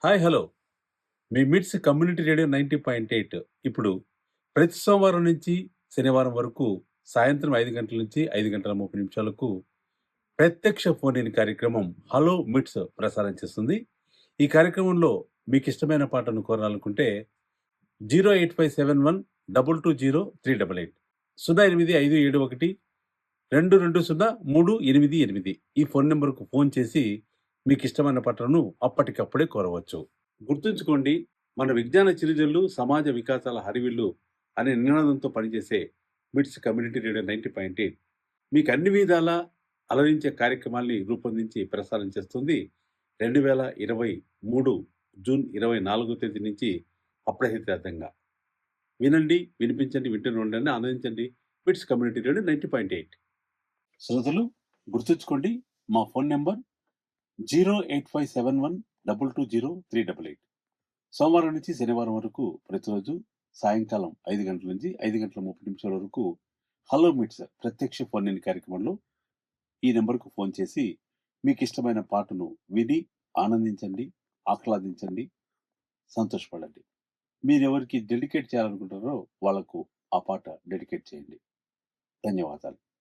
Hi hello! మీ మిట్స్ community radio 90.8 ఇప్పుడు ప్రతి సోమవారం నుంచి శనివారం వరకు సాయంత్రం 5 గంటల నుంచి 5 గంటల 30 నిమిషాలకు ప్రత్యక్ష ఫోన్ ఇన్ కార్యక్రమం హలో మిట్స్ ప్రసారం చేస్తుంది. ఈ కార్యక్రమంలో మీకిష్టమైన పాటను కోరాలనుకుంటే 08571 220 388 085712203888 ఈ ఫోన్ నంబర్‌కు ఫోన్ చేసి మీకిష్టమైన పాటలను అప్పటికప్పుడే కోరవచ్చు. గుర్తుంచుకోండి, మన విజ్ఞాన చిరుజల్లు సమాజ వికాసాల హరివిల్లు అనే నినాదంతో పనిచేసే మిట్స్ కమ్యూనిటీ రేడియో 90.8 మీకు అన్ని విధాలా అలరించే కార్యక్రమాల్ని రూపొందించి ప్రసారం చేస్తుంది. 2023 జూన్ 24 తేదీ నుంచి అప్రహితార్థంగా. వినండి, వినిపించండి, వింటూనే ఉండండి, ఆనందించండి. మిట్స్ కమ్యూనిటీ రేడియో 90.8 శ్రోతలు గుర్తుంచుకోండి, మా ఫోన్ నంబర్ 08571 220 388. సోమవారం నుంచి శనివారం వరకు ప్రతిరోజు సాయంకాలం 5 గంటల నుంచి 5 గంటల 30 నిమిషాల వరకు హలో మిట్స్ ప్రత్యక్ష ఫోన్ ఇన్ కార్యక్రమంలో ఈ నెంబర్కు ఫోన్ చేసి మీకు ఇష్టమైన పాటను విని ఆనందించండి, ఆహ్లాదించండి, సంతోషపడండి. మీరెవరికి డెడికేట్ చేయాలనుకుంటారో వాళ్లకు ఆ పాట డెడికేట్ చేయండి. ధన్యవాదాలు.